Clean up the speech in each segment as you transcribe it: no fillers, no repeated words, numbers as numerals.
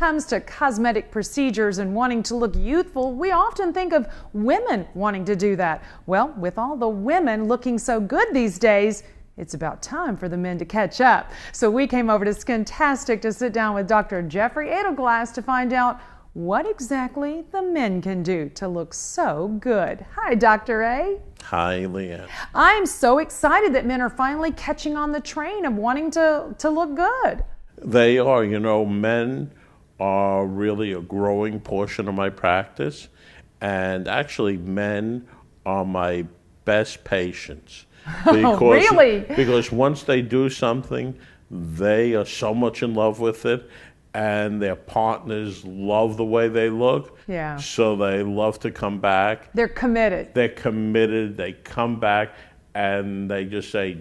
comes to cosmetic procedures and wanting to look youthful, we often think of women wanting to do that. Well, with all the women looking so good these days, it's about time for the men to catch up. So we came over to Skintastic to sit down with Dr. Jeffrey Edelglass to find out what exactly the men can do to look so good. Hi, Dr. A. Hi, Leanne. I'm so excited that men are finally catching on the train of wanting to look good. They are. You know, men are really a growing portion of my practice, and actually men are my best patients. Really? Because once they do something, they are so much in love with it, and their partners love the way they look. Yeah. So they love to come back. They're committed. They're committed. They come back and they just say,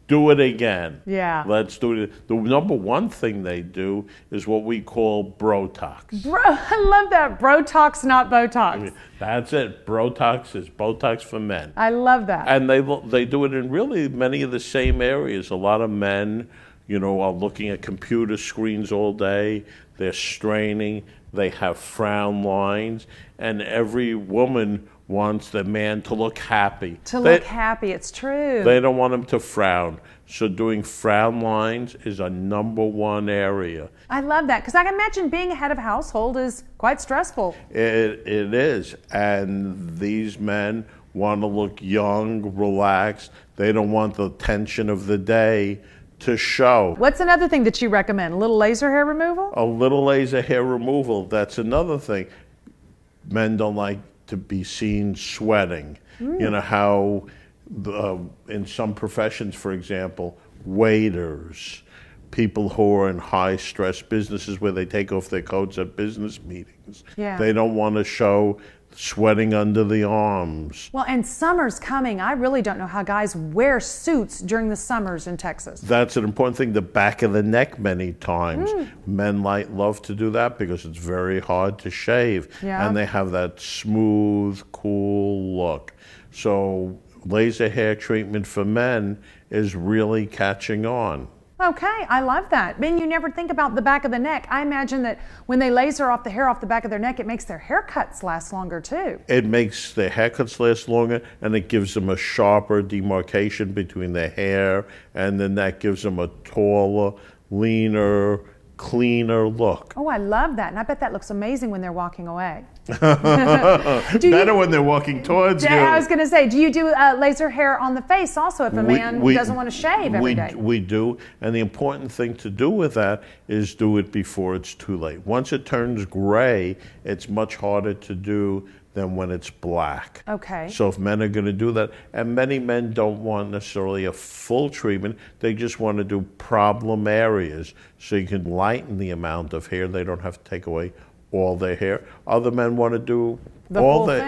do it again. Yeah. Let's do it. The number one thing they do is what we call Brotox. I love that. Brotox, not Botox. I mean, that's it. Brotox is Botox for men. I love that. And they do it in really many of the same areas. A lot of men, you know, are looking at computer screens all day. They're straining. They have frown lines. And every woman wants the man to look happy. Look happy, it's true. They don't want him to frown. So doing frown lines is a number one area. I love that, because I can imagine being a head of household is quite stressful. It is. And these men want to look young, relaxed. They don't want the tension of the day to show. What's another thing that you recommend? A little laser hair removal? A little laser hair removal, that's another thing. Men don't like to be seen sweating. You know how in some professions, for example, waiters, people who are in high stress businesses where they take off their coats at business meetings, they don't want to show sweating under the arms. Well, and summer's coming. I really don't know how guys wear suits during the summers in Texas. That's an important thing. The back of the neck many times. Men love to do that because it's very hard to shave. Yeah. And they have that smooth, cool look. So laser hair treatment for men is really catching on. Okay, I love that. Ben, you never think about the back of the neck. I imagine that when they laser off the hair off the back of their neck, it makes their haircuts last longer too. It makes their haircuts last longer, and it gives them a sharper demarcation between the hair and the neck, gives them a taller, leaner, cleaner look. Oh, I love that. And I bet that looks amazing when they're walking away. Better when they're walking towards you. I was going to say, do you do laser hair on the face also if a man doesn't want to shave every day? We do, and the important thing to do with that is do it before it's too late. Once it turns gray, it's much harder to do than when it's black. Okay. So if men are going to do that, and many men don't want necessarily a full treatment, they just want to do problem areas so you can lighten the amount of hair. They don't have to take away all their hair. Other men want to do all their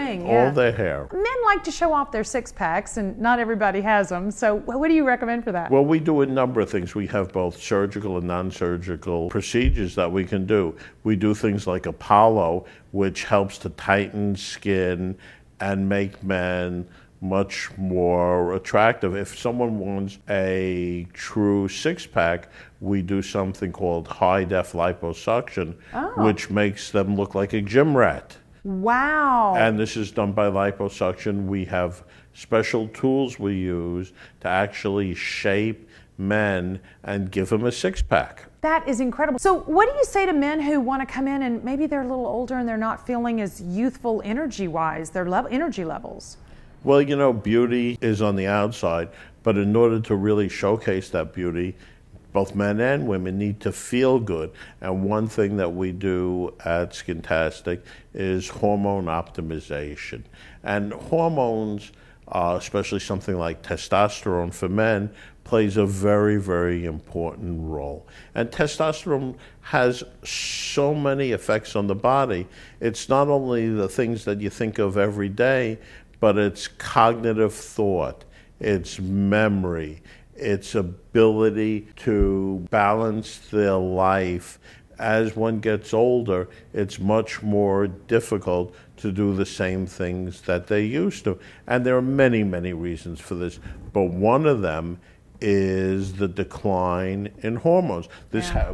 hair. Men like to show off their six packs, and not everybody has them. So what do you recommend for that? Well, we do a number of things. We have both surgical and non-surgical procedures that we can do. We do things like Apollo, which helps to tighten skin and make men much more attractive. If someone wants a true six-pack, we do something called high-def liposuction, which makes them look like a gym rat. Wow. And this is done by liposuction. We have special tools we use to actually shape men and give them a six-pack. That is incredible. So what do you say to men who want to come in and maybe they're a little older and they're not feeling as youthful energy-wise, their energy levels? Well, you know, beauty is on the outside, but in order to really showcase that beauty, both men and women need to feel good. And one thing that we do at Skintastic is hormone optimization. And hormones, especially something like testosterone for men, plays a very, very important role. And testosterone has so many effects on the body. It's not only the things that you think of every day, but it's cognitive thought, it's memory, its ability to balance their life. As one gets older, it's much more difficult to do the same things that they used to. And there are many, many reasons for this, but one of them is the decline in hormones.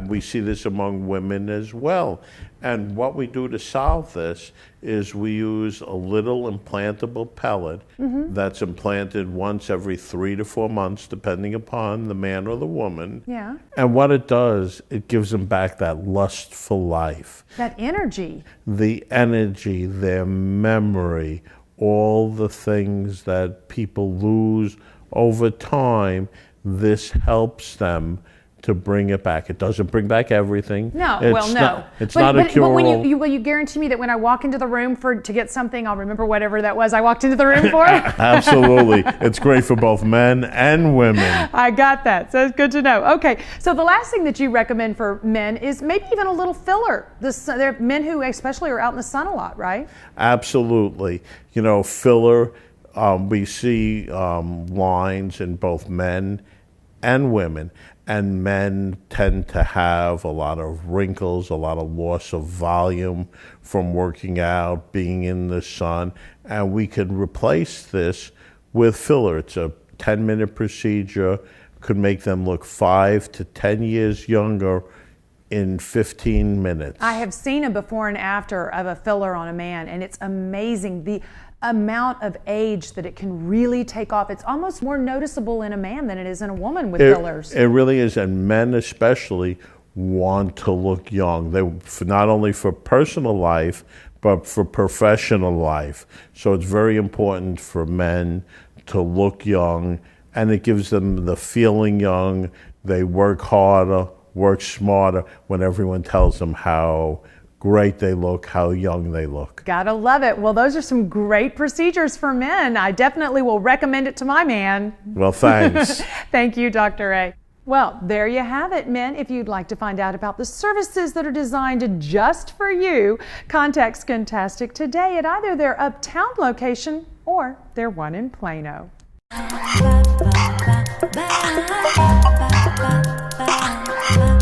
We see this among women as well. And what we do to solve this is we use a little implantable pellet that's implanted once every 3 to 4 months, depending upon the man or the woman. Yeah. And what it does, it gives them back that lust for life. That energy. The energy, their memory, all the things that people lose over time. This helps them to bring it back. It doesn't bring back everything. No, It's not a cure-all. But will you guarantee me that when I walk into the room to get something, I'll remember whatever that was I walked into the room for? Absolutely. It's great for both men and women. I got that. So it's good to know. Okay, so the last thing that you recommend for men is maybe even a little filler. There are men who especially are out in the sun a lot, right? Absolutely. Filler, we see lines in both men and women. And men tend to have a lot of wrinkles, a lot of loss of volume from working out, being in the sun. And we could replace this with filler. It's a 10-minute procedure, could make them look 5 to 10 years younger in 15 minutes. I have seen a before and after of a filler on a man, and it's amazing the amount of age that it can really take off. It's almost more noticeable in a man than it is in a woman with fillers. It really is, and men especially want to look young. Not only for personal life, but for professional life. So it's very important for men to look young, and it gives them the feeling young. They work harder, work smarter when everyone tells them how great they look, how young they look. Gotta love it. Well, those are some great procedures for men. I definitely will recommend it to my man. Well, thanks. Thank you, Dr. A. Well, there you have it, men. If you'd like to find out about the services that are designed just for you, contact Skintastic today at either their Uptown location or their one in Plano. Ba, ba, ba, ba, ba, ba, ba, ba.